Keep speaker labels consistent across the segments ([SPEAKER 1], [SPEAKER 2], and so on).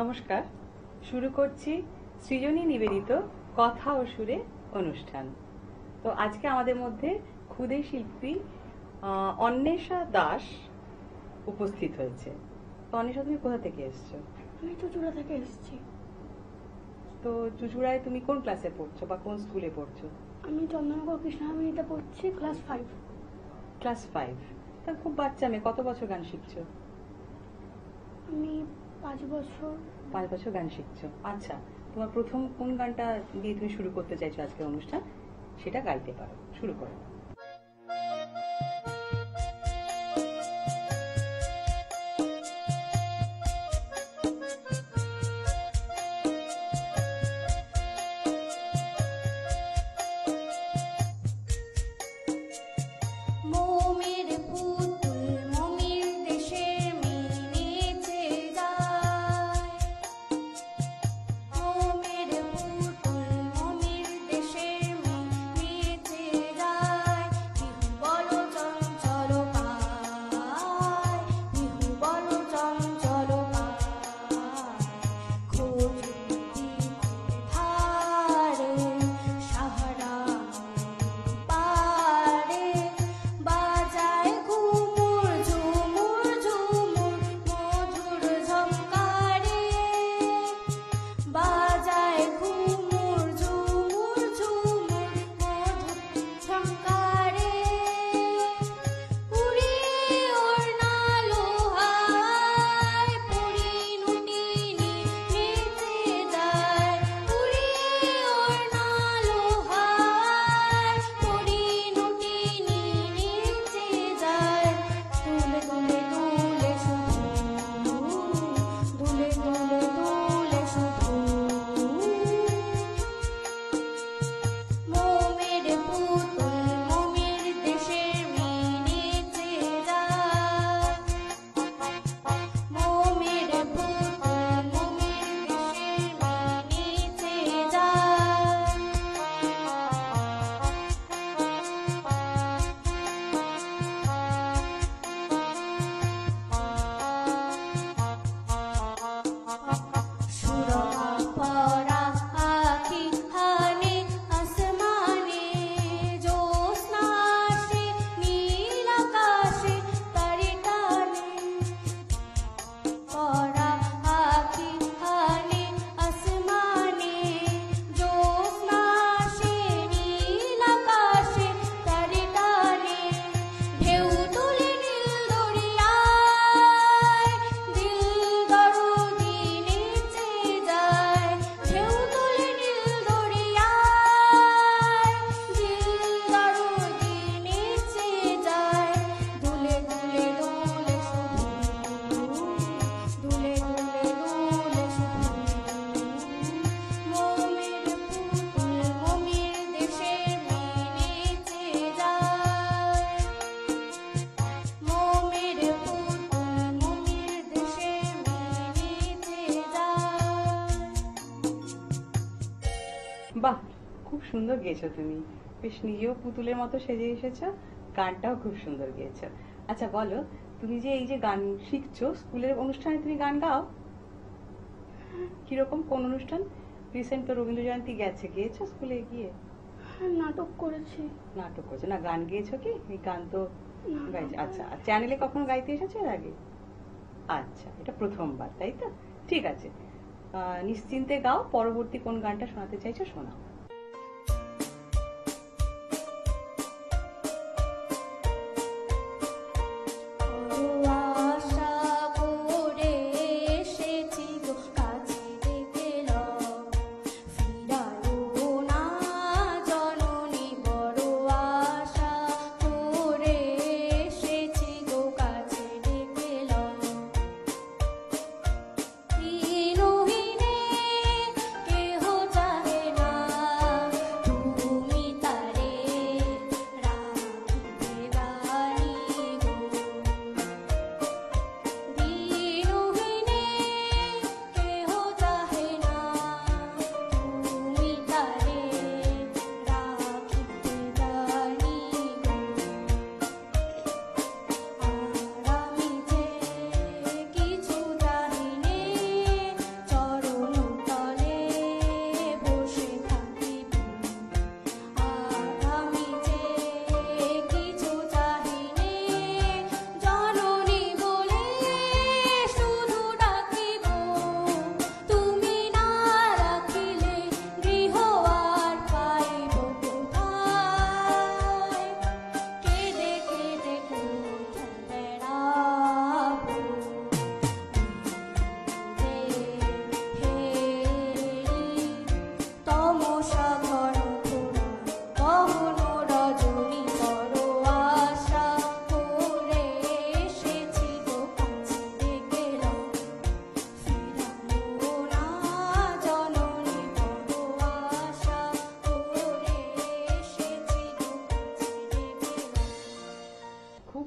[SPEAKER 1] নমস্কার, শুরু করছি সৃজনী নিবেদিত কথা ও সুরে অনুষ্ঠান। তো আজকে আমাদের মধ্যে ক্ষুদে শিল্পী অন্বেষা দাস উপস্থিত হয়েছে। তো অন্বেষা, তুমি কোথা থেকে এসছো?
[SPEAKER 2] আমি চুচুড়া থেকে এসেছি।
[SPEAKER 1] তো চুচুড়ায় তুমি কোন ক্লাসে পড়ছো বা কোন স্কুলে পড়ছো?
[SPEAKER 2] আমি চন্দননগর কৃষ্ণামিতে পড়ছি, ক্লাস 5।
[SPEAKER 1] ক্লাস 5। তা খুব বাচ্চা মেয়ে, কত বছর গান শিখছো?
[SPEAKER 2] আমি 5 বছর।
[SPEAKER 1] 5 বছর গান শিখছো। আচ্ছা, তোমার প্রথম কোন গানটা দিয়ে তুমি শুরু করতে চাইছো আজকের অনুষ্ঠান, সেটা গাইতে পারো, শুরু করো। বাহ, খুব সুন্দর গেয়েছো তুমি। বেশ নিজেও পুতুলের মতো সেজে এসেছো, গানটাও খুব সুন্দর গেয়েছো। আচ্ছা বলো, তুমি যে এই যে গান শিখছো, স্কুলের অনুষ্ঠানে তুমি গান গাও? কিরকম, কোন অনুষ্ঠান? রিসেন্ট তো রবীন্দ্র জয়ন্তী গেছে, গিয়েছো স্কুলে গিয়ে?
[SPEAKER 2] নাটক করেছি।
[SPEAKER 1] নাটক করেছো না, গান গেয়েছো কি? এই গান তো গাইছে। আচ্ছা, চ্যানেলে কখনো গাইতে এসেছো এর আগে? আচ্ছা, এটা প্রথমবার, তাই তো? ঠিক আছে, নিশ্চিন্তে গাও। পরবর্তী কোন গানটা শোনাতে চাইছো শোনাও।
[SPEAKER 3] কেহ চাহে না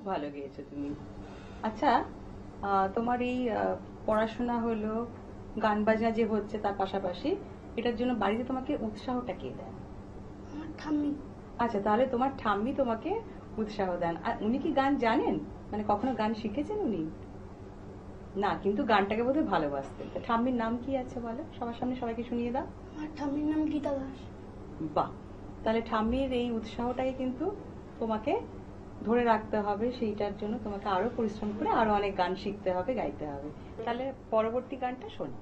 [SPEAKER 1] ভালো গেয়েছো তুমি। আচ্ছা, তোমার এই পড়াশোনা হলো, গান বাজনা যে হচ্ছে তার পাশাপাশি এটার জন্য বাড়িতে তোমাকে উৎসাহটা কে দেন?
[SPEAKER 2] আমার ঠাম্মি।
[SPEAKER 1] আচ্ছা, তাহলে তোমার ঠাম্মি তোমাকে উৎসাহ দেন। আর উনি কি গান জানেন, মানে কখনো গান শিখেছেন উনি? না, কিন্তু গানটাকে বোধহয় ভালোবাসতেন। তা ঠাম্মির নাম কি আছে বলো, সবার সামনে সবাইকে শুনিয়ে দাও।
[SPEAKER 2] আমার ঠাম্মির নাম গীতা দাস।
[SPEAKER 1] বাহ, তাহলে ঠাম্মির এই উৎসাহটাকে কিন্তু তোমাকে ধরে রাখতে হবে। সেইটার জন্য তোমাকে আরো পরিশ্রম করে আরো অনেক গান শিখতে হবে, গাইতে হবে। তাহলে পরবর্তী গানটা শোনো।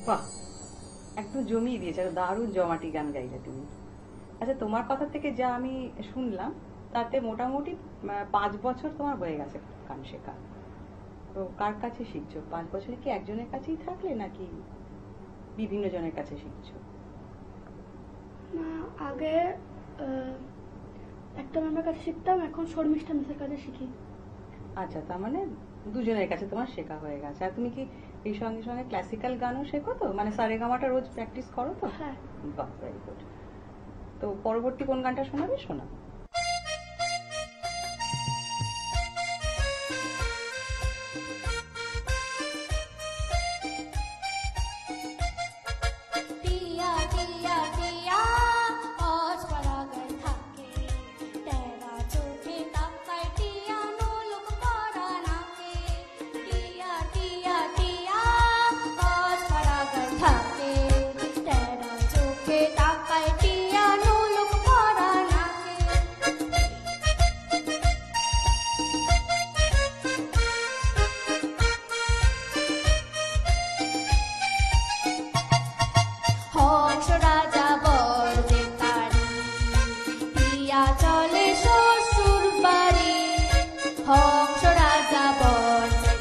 [SPEAKER 1] বাহ, একদম জমিয়ে দিয়েছে, দারুণ জমাটি গান গাইলে তুমি। আচ্ছা, তোমার কথা থেকে যা আমি শুনলাম তাতে মোটামুটি 5 বছর তোমার হয়ে গেছে গান শেখা। তো কার কাছে শিখছো? 5 বছরে কি একজনের কাছেই থাকলে নাকি বিভিন্ন জনের কাছে শিখছো?
[SPEAKER 2] না, আগে একটা ম্যামের কাছে শিখতাম, এখন শর্মিষ্ঠা মিসের কাছে শিখি।
[SPEAKER 1] আচ্ছা, তার মানে দুজনের কাছে তোমার শেখা হয়ে গেছে। আর তুমি কি এই সঙ্গে সঙ্গে ক্লাসিক্যাল গানও শেখো তো, মানে সারেগামাটা রোজ প্র্যাকটিস করো তো?
[SPEAKER 2] হ্যাঁ।
[SPEAKER 1] বাহ, ভেরি গুড। তো পরবর্তী কোন গানটা শোনাবে? শোনা।
[SPEAKER 3] হংস রাজা বর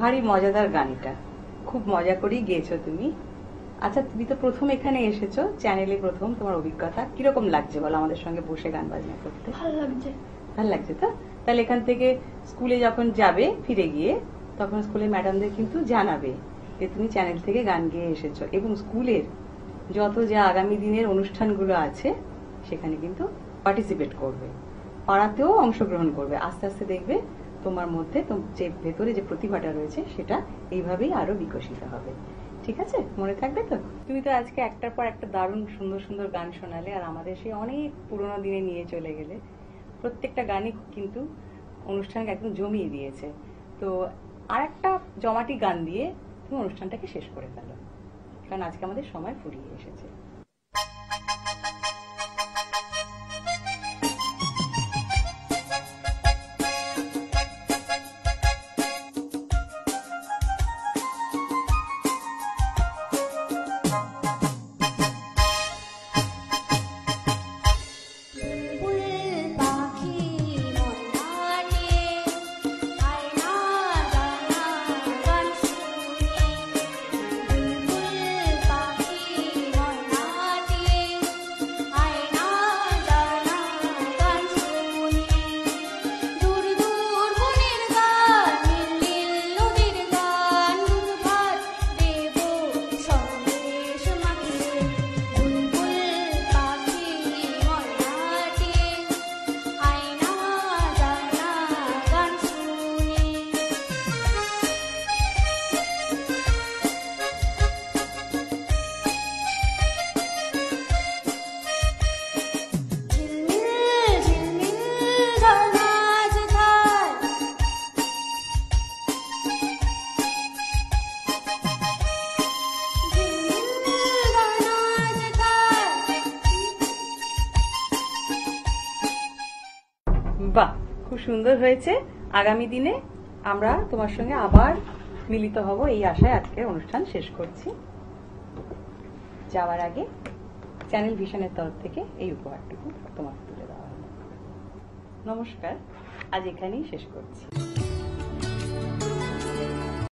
[SPEAKER 1] ভারী মজাদার গানটা, খুব মজা করেই গেয়েছো তুমি। আচ্ছা, তুমি তো প্রথম এখানে এসেছো, চ্যানেলে প্রথম, তোমার অভিজ্ঞতা কিরকম লাগছে বলো আমাদের সঙ্গে বসে গান বাজনা করতে?
[SPEAKER 2] ভালো লাগছে।
[SPEAKER 1] ভালো লাগছে তো? তাহলে এখান থেকে স্কুলে যখন যাবে ফিরে গিয়ে, তখন স্কুলের ম্যাডামদের কিন্তু জানাবে যে তুমি চ্যানেল থেকে গান গেয়ে এসেছো, এবং স্কুলের যত যে আগামী দিনের অনুষ্ঠানগুলো আছে সেখানে কিন্তু পার্টিসিপেট করবে, পাড়াতেও অংশগ্রহণ করবে। আস্তে আস্তে দেখবে তোমার মধ্যে যে ভেতরে যে প্রতিভাটা রয়েছে সেটা এইভাবেই আরো বিকশিত হবে। ঠিক আছে, মনে থাকবে তো? তুমি তো আজকে একটার পর একটা দারুণ সুন্দর সুন্দর গান শোনালে, আর আমাদের সেই অনেক পুরোনো দিনে নিয়ে চলে গেলে। প্রত্যেকটা গানই কিন্তু অনুষ্ঠানকে একদম জমিয়ে দিয়েছে। তো আর একটা জমাটি গান দিয়ে তুমি অনুষ্ঠানটাকে শেষ করে ফেলো, কারণ আজকে আমাদের সময় ফুরিয়ে এসেছে। বাহ, খুব সুন্দর হয়েছে। আগামী দিনে আমরা তোমার সঙ্গে আবার মিলিত হব এই আশায় আজকে অনুষ্ঠান শেষ করছি। যাওয়ার আগে চ্যানেল ভিশনের তরফ থেকে এই উপহারটুকু তোমাকে তুলে দেওয়া হলো। নমস্কার, আজ এখানেই শেষ করছি।